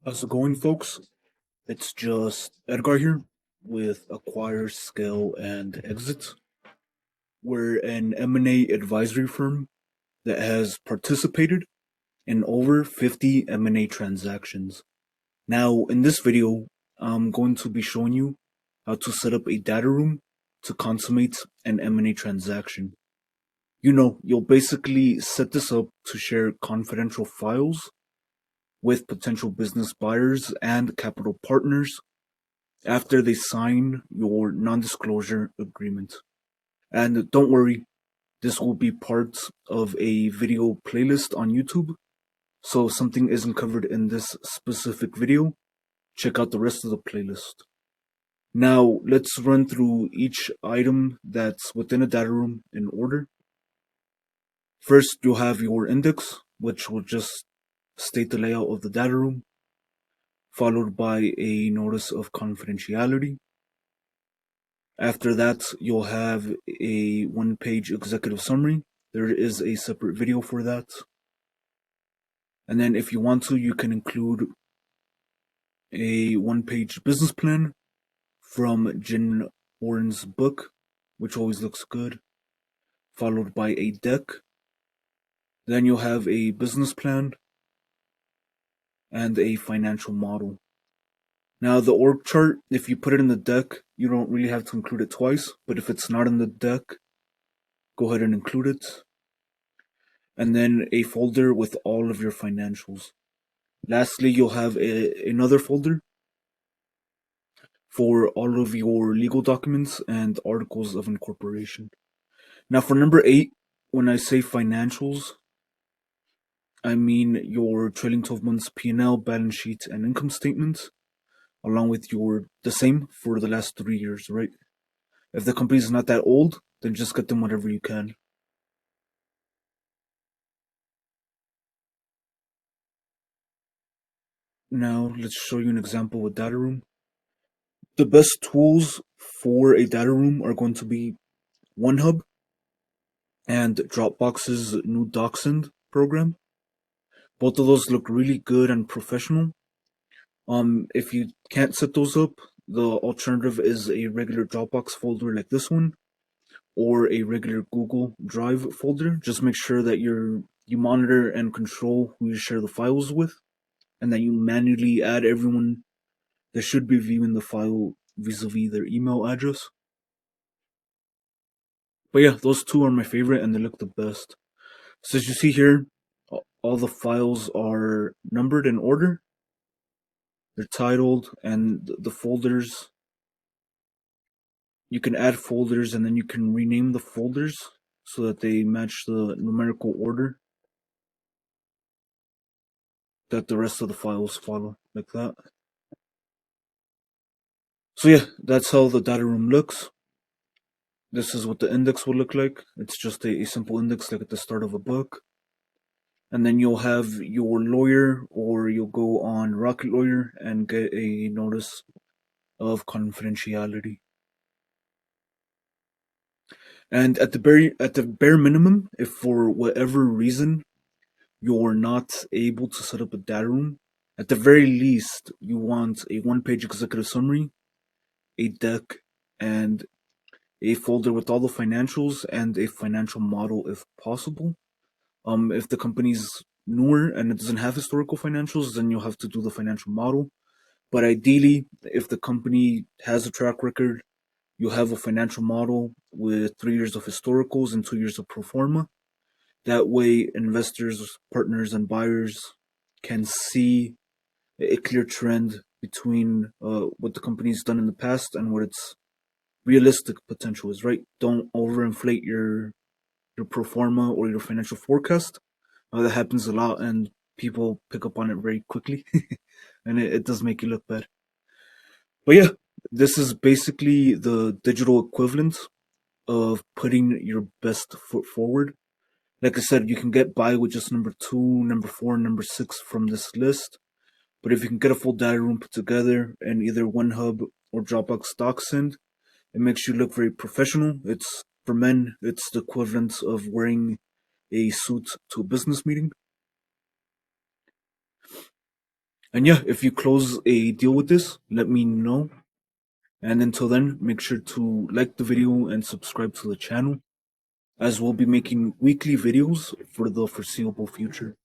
How's it going, folks? It's just Edgar here with Acquire, Scale, and Exit. We're an M&A advisory firm that has participated in over 50 M&A transactions. Now, in this video, I'm going to be showing you how to set up a data room to consummate an M&A transaction. You'll basically set this up to share confidential files with potential business buyers and capital partners after they sign your non disclosure agreement. And don't worry, this will be part of a video playlist on YouTube. So if something isn't covered in this specific video, check out the rest of the playlist. Now, let's run through each item that's within a data room in order. First, you'll have your index, which will just state the layout of the data room, followed by a notice of confidentiality. After that, you'll have a one-page executive summary. There is a separate video for that. And then if you want to, you can include a one-page business plan from Jen Warren's book, which always looks good, followed by a deck. Then you'll have a business plan and a financial model. Now, the org chart, if you put it in the deck, you don't really have to include it twice, but if it's not in the deck, go ahead and include it. And then a folder with all of your financials. Lastly, you'll have another folder for all of your legal documents and articles of incorporation. Now, for number 8, when I say financials, I mean your trailing 12 months P&L, balance sheet, and income statement, along with the same for the last 3 years, right? If the company is not that old, then just get them whatever you can. Now, let's show you an example with data room. The best tools for a data room are going to be OneHub and Dropbox's new DocSend program. Both of those look really good and professional. If you can't set those up, the alternative is a regular Dropbox folder like this one, or a regular Google Drive folder. Just make sure that you monitor and control who you share the files with, and that you manually add everyone that should be viewing the file vis-a-vis their email address. But yeah, those two are my favorite and they look the best. So as you see here, all the files are numbered in order. They're titled, and the folders, you can add folders and then you can rename the folders so that they match the numerical order that the rest of the files follow, like that. So yeah, that's how the data room looks. This is what the index will look like. It's just a simple index like at the start of a book. And then you'll have your lawyer, or you'll go on Rocket Lawyer and get a notice of confidentiality. And at the bare minimum, if for whatever reason you're not able to set up a data room, at the very least you want a one-page executive summary, a deck, and a folder with all the financials and a financial model if possible. If the company's newer and it doesn't have historical financials, then you'll have to do the financial model. But ideally, if the company has a track record, you'll have a financial model with 3 years of historicals and 2 years of pro forma. That way, investors, partners, and buyers can see a clear trend between what the company's done in the past and what its realistic potential is, right? Don't overinflate your pro forma or your financial forecast. That happens a lot and people pick up on it very quickly and it does make you look bad. But yeah, this is basically the digital equivalent of putting your best foot forward. Like I said, you can get by with just number 2, number 4, and number 6 from this list. But if you can get a full data room put together in either OneHub or Dropbox DocSend, it makes you look very professional. It's for men, it's the equivalent of wearing a suit to a business meeting. And yeah, if you close a deal with this, let me know. And until then, make sure to like the video and subscribe to the channel, as we'll be making weekly videos for the foreseeable future.